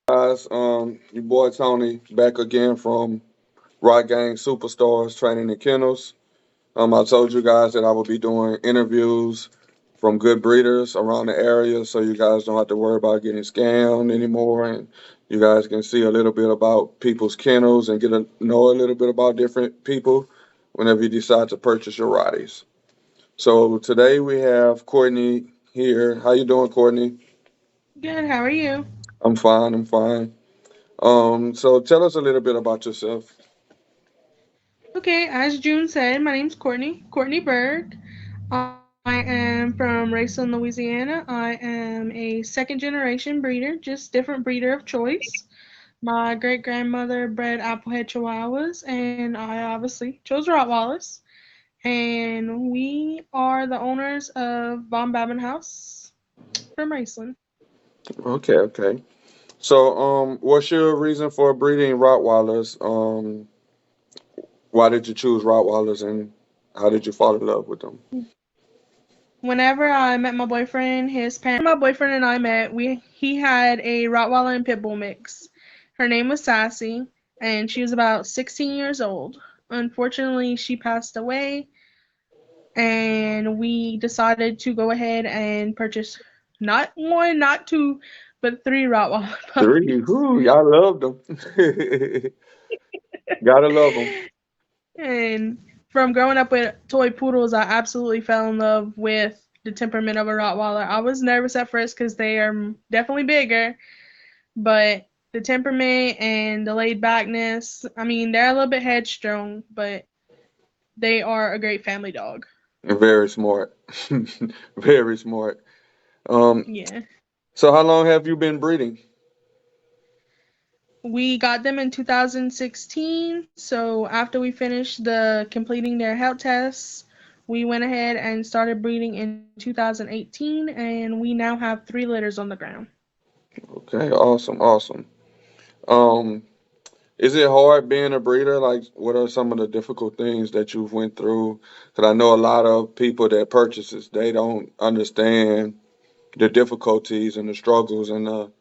Guys, your boy Tony back again from Rott-Gang Superstars Training and Kennels. I told you guys that I will be doing interviews from good breeders around the area, so you guys don't have to worry about getting scammed anymore, and you guys can see a little bit about people's kennels and know a little bit about different people whenever you decide to purchase your Rotties. So today we have Courtney here. How you doing, Courtney? Good. How are you? I'm fine. I'm fine. So tell us a little bit about yourself. Okay, as June said, my name's Courtney Berg. I am from Raceland, Louisiana. I am a second generation breeder, just different breeder of choice. My great grandmother bred Applehead Chihuahuas, and I obviously chose Rottweilers. And we are the owners of Vom Babin Haus from Raceland. Okay, okay. So, what's your reason for breeding Rottweilers? Why did you choose Rottweilers, and how did you fall in love with them? Whenever I met my boyfriend and I met, we he had a Rottweiler and Pit Bull mix. Her name was Sassy, and she was about 16 years old. Unfortunately, she passed away, and we decided to go ahead and purchase not one, not two, but three Rottweiler Three. puppies. Whoo, y'all loved them. Gotta love them. And from growing up with toy poodles, I absolutely fell in love with the temperament of a Rottweiler. I was nervous at first because they are definitely bigger, but the temperament and the laid backness, I mean, they're a little bit headstrong, but they are a great family dog. Very smart. Very smart. Um, Yeah. so how long have you been breeding? We got them in 2016, so after we finished completing their health tests, we went ahead and started breeding in 2018, and we now have 3 litters on the ground. Okay, awesome, awesome. Um, is it hard being a breeder? Like, what are some of the difficult things that you've went through? Because I know a lot of people that purchases, they don't understand the difficulties and the struggles and the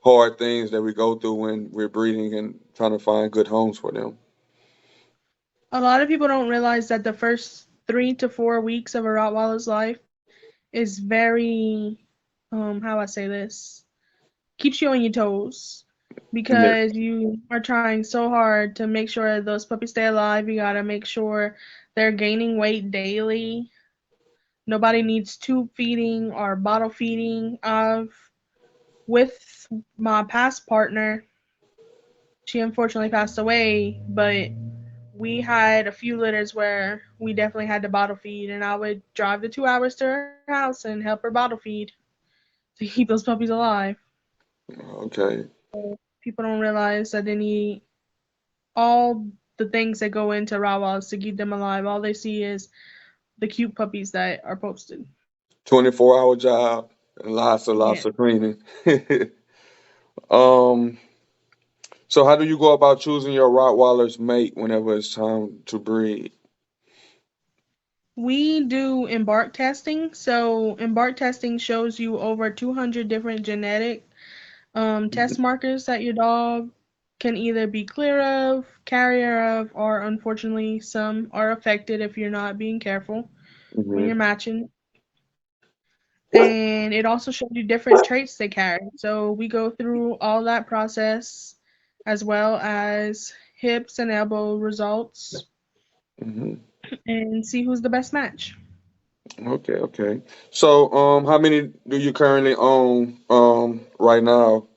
hard things that we go through when we're breeding and trying to find good homes for them. A lot of people don't realize that the first 3 to 4 weeks of a Rottweiler's life is very, how I say this, keeps you on your toes Yeah. because you are trying so hard to make sure those puppies stay alive. You gotta make sure they're gaining weight daily. Nobody needs tube feeding or bottle feeding. With my past partner, she unfortunately passed away, but we had a few litters where we definitely had to bottle feed, and I would drive the 2 hours to her house and help her bottle feed to keep those puppies alive. Okay. People don't realize that they need all the things that go into Rawas to keep them alive. All they see is the cute puppies that are posted. 24-hour job and Yeah. lots of cleaning. um, so how do you go about choosing your Rottweiler's mate whenever it's time to breed? We do embark testing. So, embark testing shows you over 200 different genetic test markers that your dog can either be clear of, carrier of, or unfortunately, some are affected if you're not being careful when Mm-hmm. you're matching. And it also shows you different traits they carry. So, we go through all that process as well as hips and elbow results Mm-hmm. and see who's the best match. Okay, okay. So, how many do you currently own, right now?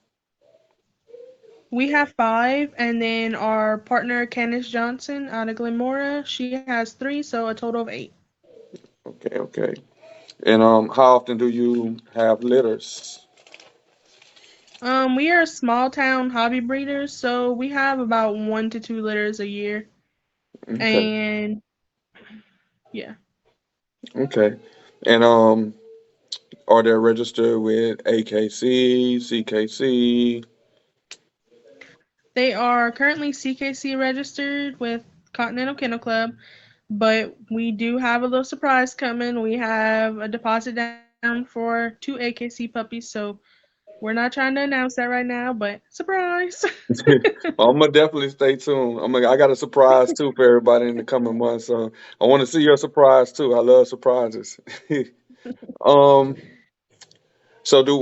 We have 5, and then our partner Candice Johnson out of Glenmora, she has 3, so a total of 8. Okay, okay. And how often do you have litters? We are small town hobby breeders, so we have about 1 to 2 litters a year, Okay, and yeah, okay. And are they registered with AKC, CKC? they are currently CKC registered with Continental Kennel Club, but we do have a little surprise coming. We have a deposit down for 2 AKC puppies, so We're not trying to announce that right now, but surprise. I'm gonna definitely stay tuned. I got a surprise too for everybody in the coming months. So I want to see your surprise too. I love surprises. um. So do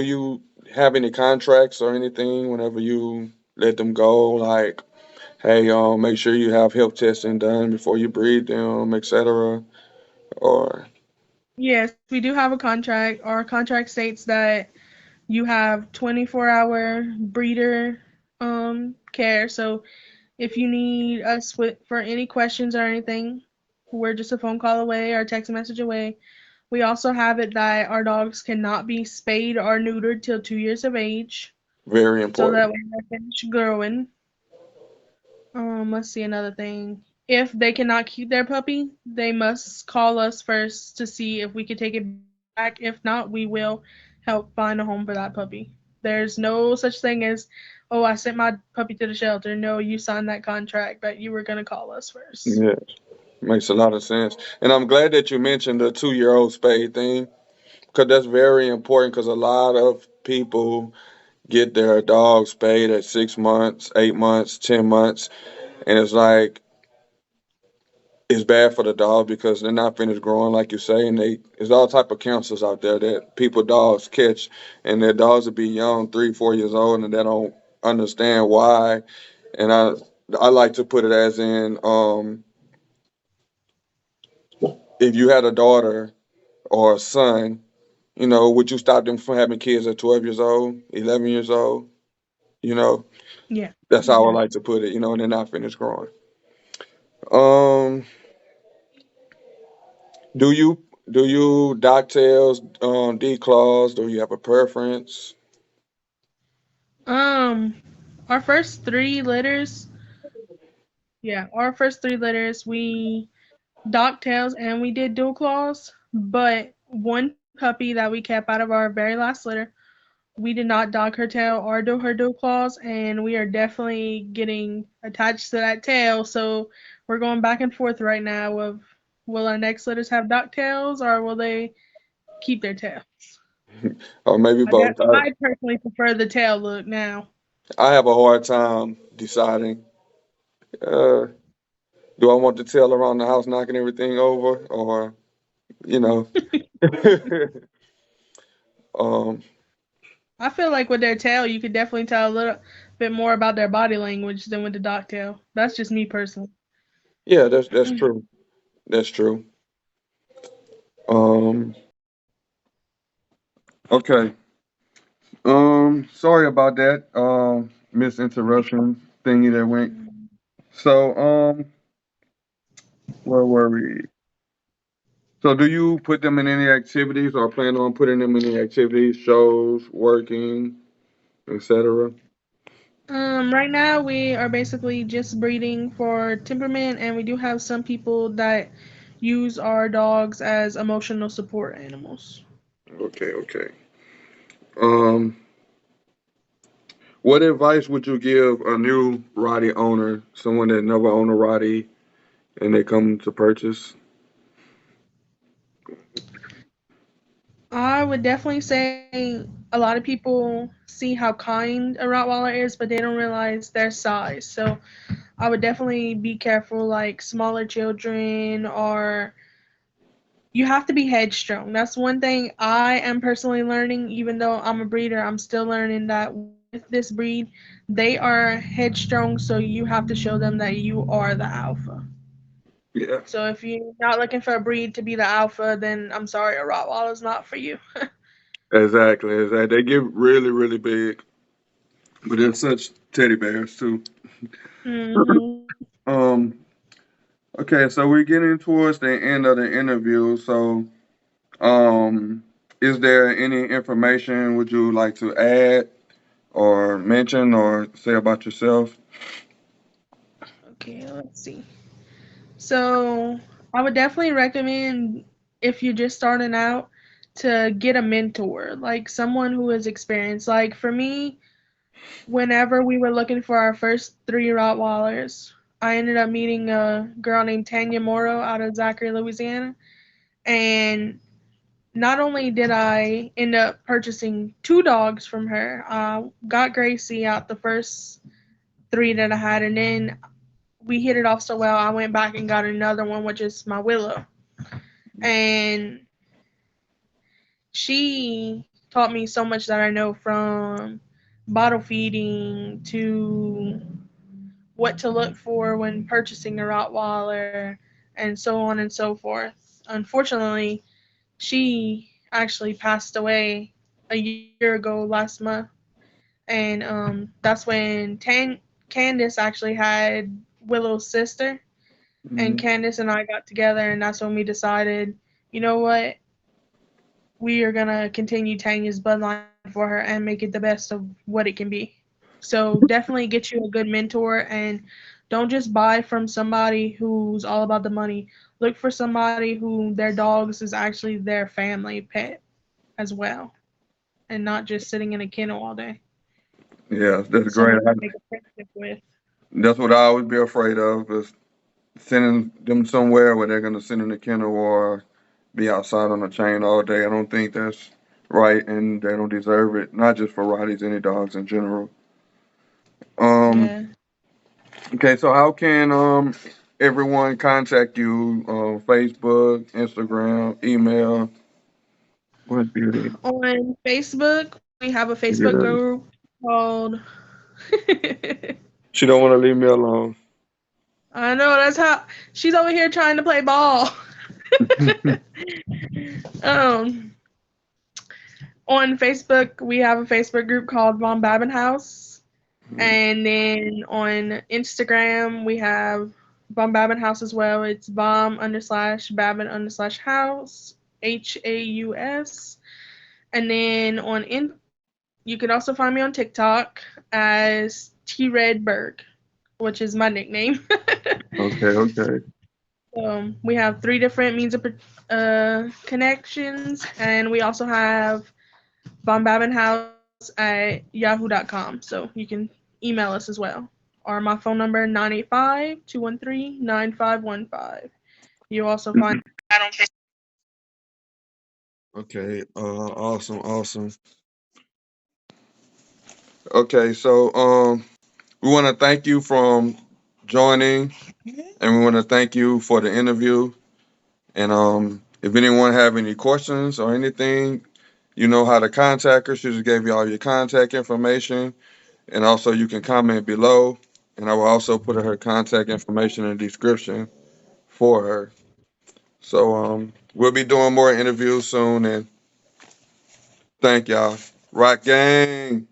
you have any contracts or anything whenever you let them go? Like, hey, make sure you have health testing done before you breed them, etc. Or Yes, we do have a contract. Our contract states that you have 24-hour breeder care. So if you need us for any questions or anything, we're just a phone call away or text message away. We also have it that our dogs cannot be spayed or neutered till 2 years of age, very so important. that when they finish growing. Let's see another thing. If they cannot keep their puppy, they must call us first to see if we can take it back. If not, we will help find a home for that puppy. There's no such thing as, oh, I sent my puppy to the shelter. No, you signed that contract that you were gonna call us first. Yeah, makes a lot of sense. And I'm glad that you mentioned the 2-year-old spay thing because that's very important because a lot of people get their dog spayed at 6 months, 8 months, 10 months, and it's like it's bad for the dog because they're not finished growing, like you say, and there's all type of cancers out there that people dogs catch, and their dogs will be young, 3, 4 years old, and they don't understand why. And I like to put it as in if you had a daughter or a son, would you stop them from having kids at 12 years old, 11 years old? You know, Yeah, that's how I like exactly. to put it. And they're not finished growing. Um, do you do you dock tails, declaws? Do you have a preference? Um, our first three litters, yeah, our first three litters, we docked tails and we did dual claws. But one puppy that we kept out of our very last litter, we did not dog her tail or do her dual claws, and we are definitely getting attached to that tail. So we're going back and forth right now of will our next litters have duck tails or will they keep their tail? Or maybe both. I personally prefer the tail look now. I have a hard time deciding. Uh, do I want the tail around the house knocking everything over, or you know? um, I feel like with their tail, you could definitely tell a little bit more about their body language than with the dock tail. That's just me personally. yeah, that's true. That's true. Um, okay. Sorry about that. Misinterruption thingy that went. So, where were we? So, do you put them in any activities or plan on putting them in any activities, shows, working, etc.? Right now we are basically just breeding for temperament, and we do have some people that use our dogs as emotional support animals. Okay, okay. Um, what advice would you give a new Roddy owner, someone that never owned a Roddy and they come to purchase? I would definitely say a lot of people see how kind a Rottweiler is, but they don't realize their size. So I would definitely be careful, like smaller children, or you have to be headstrong. That's one thing I am personally learning. Even though I'm a breeder, I'm still learning that with this breed, they are headstrong, so you have to show them that you are the alpha. Yeah, So if you're not looking for a breed to be the alpha, then I'm sorry, a Rottweiler is not for you. exactly, exactly. They get really, really big, but they're such teddy bears too. hmm Um, okay, so we're getting towards the end of the interview. So, um, is there any information would you like to add or mention or say about yourself? Okay, let's see. So I would definitely recommend if you're just starting out to get a mentor, like someone who is experienced. Like for me, whenever we were looking for our first three Rottweilers, I ended up meeting a girl named Tanya Morrow out of Zachary, Louisiana. And not only did I end up purchasing two dogs from her, got Gracie out the first three that I had, and then we hit it off so well. I went back and got another one, which is my Willow, and she taught me so much that I know, from bottle feeding to what to look for when purchasing a Rottweiler, and so on and so forth. Unfortunately, she actually passed away a year ago last month, and that's when Candace actually had Willow's sister, and Mhm. Candace and I got together, and that's when we decided, you know what, we are gonna continue Tanya's bloodline for her and make it the best of what it can be. So definitely get you a good mentor, and don't just buy from somebody who's all about the money. Look for somebody who their dogs is actually their family pet as well, and not just sitting in a kennel all day. Yeah, that's great. Someone you make a friendship with. That's what I always be afraid of, is sending them somewhere where they're gonna sit in the kennel or be outside on a chain all day. I don't think that's right, and they don't deserve it. Not just for Rotties, any dogs in general. Um. Yeah. Okay, so how can everyone contact you? Facebook, Instagram, email. What beauty? On Facebook, we have a Facebook Yeah. group called She don't want to leave me alone. I know that's how she's over here trying to play ball. um, on Facebook, we have a Facebook group called Vom Babin Haus, and then on Instagram, we have Vom Babin Haus as well. It's Vom underslash Babin underslash House, Haus, and then you can also find me on TikTok as T Redberg, which is my nickname. Okay, okay. We have three different means of connections, and we also have Von Babin House at yahoo.com, so you can email us as well. Or my phone number 985-213-9515. You also find that on Facebook. Okay, awesome, awesome. Okay, so we want to thank you from joining, and we want to thank you for the interview. And if anyone have any questions or anything, you know how to contact her. She just gave you all your contact information, and also you can comment below. And I will also put her contact information in the description for her. So we'll be doing more interviews soon, and thank y'all. Rock gang.